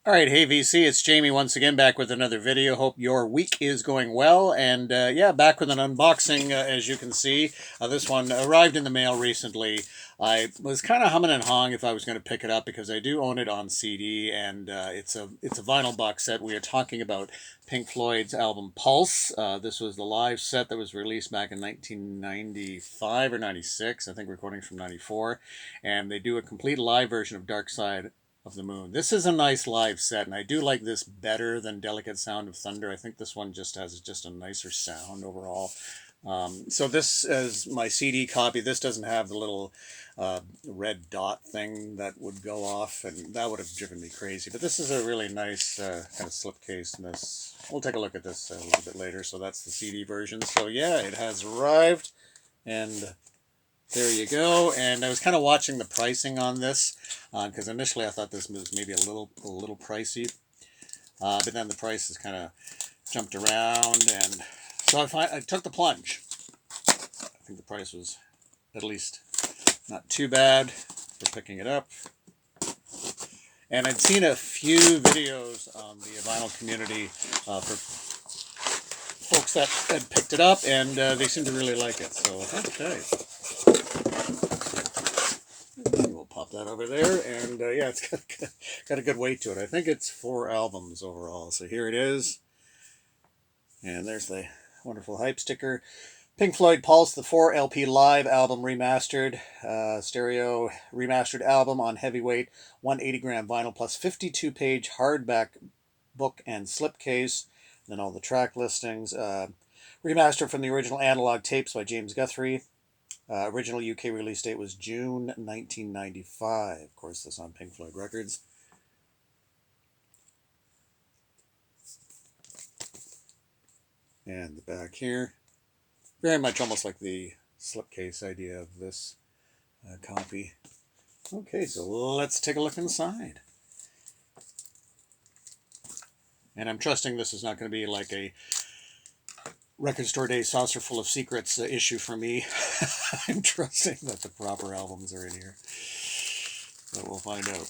All right, hey VC, it's Jamie once again back with another video. Hope your week is going well. And yeah, back with an unboxing, as you can see. This one arrived in the mail recently. I was kind of humming and hawing if I was going to pick it up because I do own it on CD, and it's a vinyl box set. We are talking about Pink Floyd's album Pulse. This was the live set that was released back in 1995 or 96. I think recording from 94. And they do a complete live version of Dark Side of the Moon. This is a nice live set, and I do like this better than Delicate Sound of Thunder. I think this one just has just a nicer sound overall. So this is my CD copy. This doesn't have the little red dot thing that would go off, and that would have driven me crazy. But this is a really nice kind of slipcase. And this, we'll take a look at this a little bit later. So that's the CD version. So yeah, it has arrived, and there you go. And I was kind of watching the pricing on this because initially I thought this was maybe a little pricey, but then the price has kind of jumped around, and so I took the plunge. I think the price was at least not too bad for picking it up. And I'd seen a few videos on the vinyl community for folks that had picked it up, and they seem to really like it. So okay. We'll pop that over there, and yeah, it's got a good weight to it. I think it's 4 albums overall. So here it is, and there's the wonderful hype sticker. Pink Floyd Pulse, the 4 LP live album remastered, stereo remastered album on heavyweight 180-gram vinyl plus 52-page hardback book and slipcase. Then all the track listings. Remastered from the original analog tapes by James Guthrie. Original UK release date was June 1995. Of course, this on Pink Floyd Records. And the back here. Very much almost like the slipcase idea of this copy. Okay, so let's take a look inside. And I'm trusting this is not going to be like a Record Store Day saucer full of secrets issue for me. I'm trusting that the proper albums are in here. But we'll find out.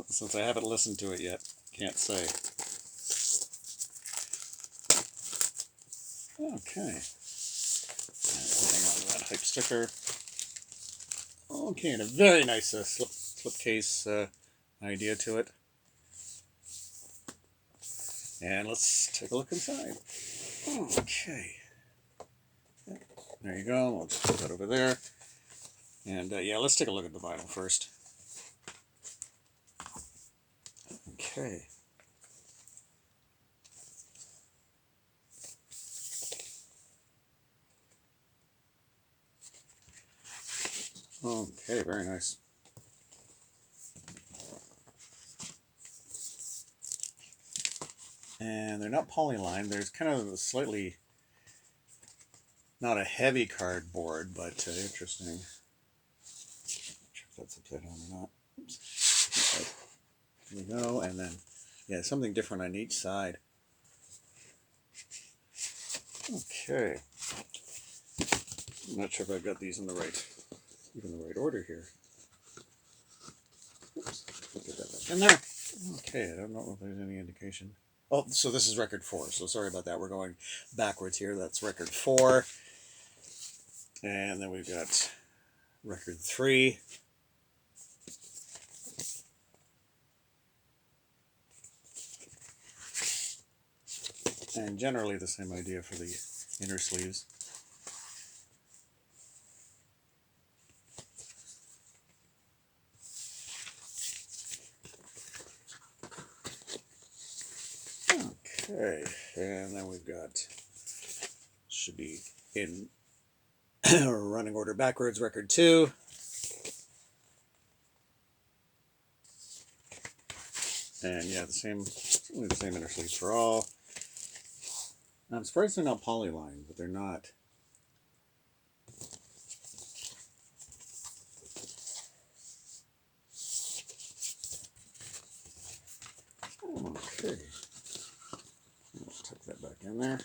Since I haven't listened to it yet, can't say. Okay. Hang on to that hype sticker. Okay, and a very nice slipcase idea to it. And let's take a look inside. Okay. There you go. We'll just put that over there. And yeah, let's take a look at the vinyl first. Okay. Okay, very nice. And they're not polylined. There's kind of a slightly, not a heavy cardboard, but interesting. Not sure if that's upside down or not. Oops. There we go. And then, yeah, something different on each side. Okay. I'm not sure if I've got these in the right, even the right order here. Oops. Let's get that back in there. Okay, I don't know if there's any indication. Oh, so this is record 4, so sorry about that. We're going backwards here. That's record 4. And then we've got record 3. And generally the same idea for the inner sleeves. Okay, and then we've got, should be in running order backwards, record 2. And yeah, the same inner sleeves for all. I'm surprised they're not polylined, but they're not. Okay. Let's tuck that back in there.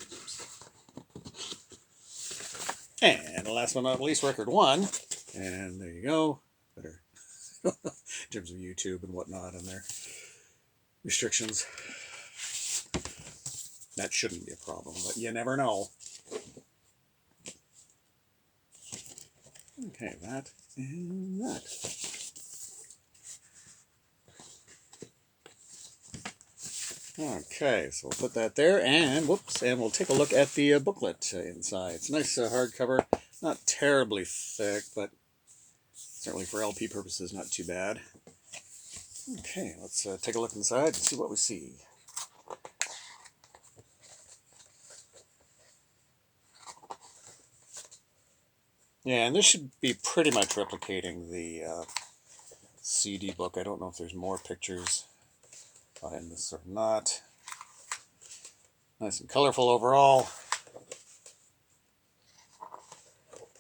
And last but not least, record 1. And there you go. Better in terms of YouTube and whatnot and their restrictions. That shouldn't be a problem, but you never know. Okay, that and that. Okay, so we'll put that there, and whoops, and we'll take a look at the booklet inside. It's a nice hardcover, not terribly thick, but certainly for LP purposes, not too bad. Okay, let's take a look inside and see what we see. Yeah, and this should be pretty much replicating the CD book. I don't know if there's more pictures in this or not. Nice and colorful overall.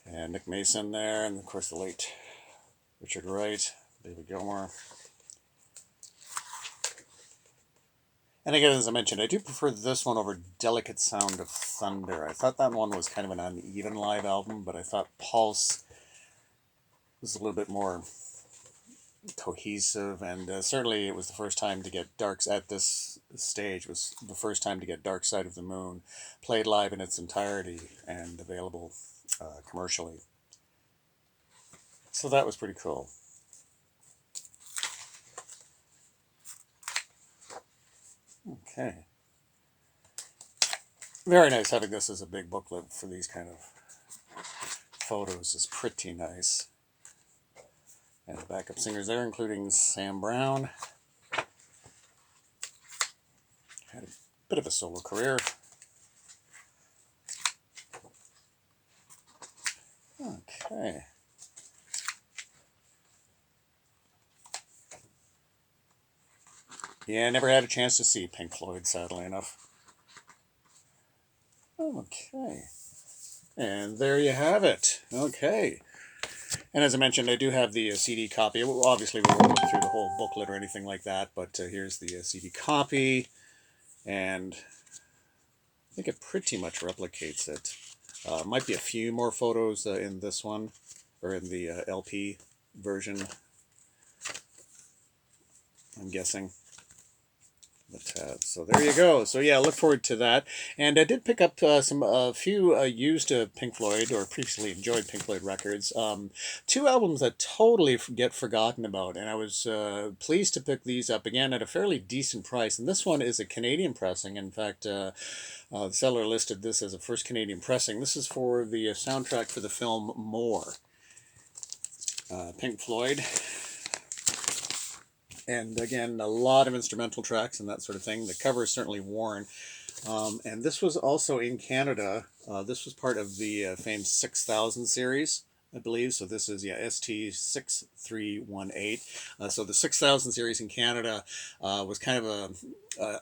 And Nick Mason there, and of course the late Richard Wright, David Gilmour. And again, as I mentioned, I do prefer this one over Delicate Sound of Thunder. I thought that one was kind of an uneven live album, but I thought Pulse was a little bit more cohesive, and certainly it was the first time to get at this stage was the first time to get Dark Side of the Moon played live in its entirety and available commercially. So that was pretty cool. Okay. Very nice having this as a big booklet for these kind of photos is pretty nice. And the backup singers there, including Sam Brown. Had a bit of a solo career. Okay. Yeah, never had a chance to see Pink Floyd, sadly enough. Okay. And there you have it. Okay. And as I mentioned, I do have the CD copy. Obviously, we won't look through the whole booklet or anything like that, but here's the CD copy. And I think it pretty much replicates it. Might be a few more photos in this one, or in the LP version, I'm guessing. But, so there you go. So yeah, look forward to that. And I did pick up a few used Pink Floyd or previously enjoyed Pink Floyd records. Two albums that totally get forgotten about, and I was pleased to pick these up again at a fairly decent price. And this one is a Canadian pressing. In fact, the seller listed this as a first Canadian pressing. This is for the soundtrack for the film More. Pink Floyd. And again, a lot of instrumental tracks and that sort of thing. The cover is certainly worn. And this was also in Canada. This was part of the famed 6000 series, I believe. So this is, yeah, ST6318. So the 6000 series in Canada was kind of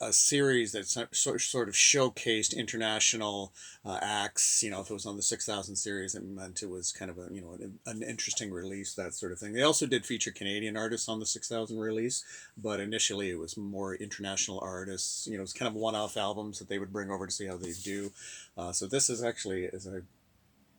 a series that sort of showcased international acts. You know, if it was on the 6000 series, it meant it was kind of a, you know, an interesting release, that sort of thing. They also did feature Canadian artists on the 6000 release, but initially it was more international artists. You know, it's kind of one-off albums that they would bring over to see how they do. So this is actually, as I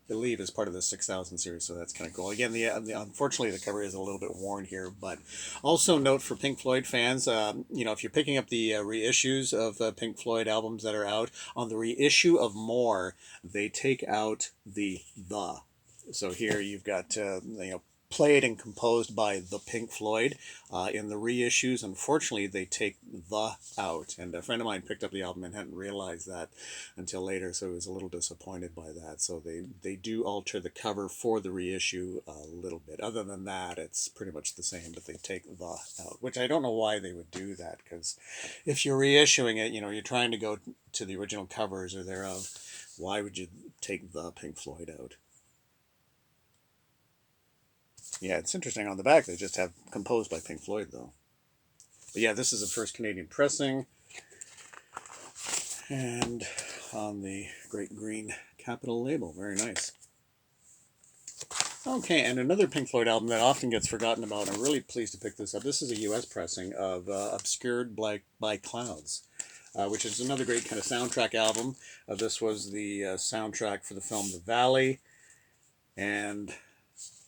believe, is part of the 6000 series, so that's kind of cool. Again, unfortunately the cover is a little bit worn here, but also note for Pink Floyd fans, you know, if you're picking up the reissues of Pink Floyd albums that are out, on the reissue of More, they take out the. So here you've got, you know, played and composed by the Pink Floyd. In the reissues, unfortunately, they take the out. And a friend of mine picked up the album and hadn't realized that until later, so he was a little disappointed by that. So they do alter the cover for the reissue a little bit. Other than that, it's pretty much the same, but they take the out, which I don't know why they would do that, because if you're reissuing it, you know, you're trying to go to the original covers or thereof, why would you take the Pink Floyd out? Yeah, it's interesting. On the back, they just have composed by Pink Floyd, though. But yeah, this is the first Canadian pressing. And on the great green Capitol label. Very nice. Okay, and another Pink Floyd album that often gets forgotten about. I'm really pleased to pick this up. This is a U.S. pressing of Obscured by Clouds, which is another great kind of soundtrack album. This was the soundtrack for the film The Valley. And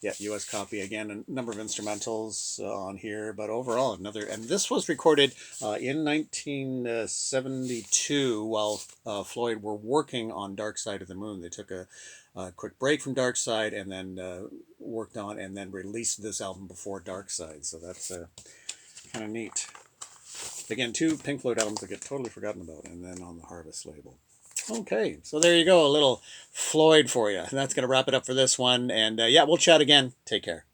Yeah, U.S. copy again. A number of instrumentals on here, but overall another. And this was recorded in 1972 while Floyd were working on Dark Side of the Moon. They took a quick break from Dark Side and then worked on and then released this album before Dark Side. So that's kind of neat. Again, 2 Pink Floyd albums that get totally forgotten about, and then on the Harvest label. Okay, so there you go, a little Floyd for you. And that's going to wrap it up for this one. And yeah, we'll chat again. Take care.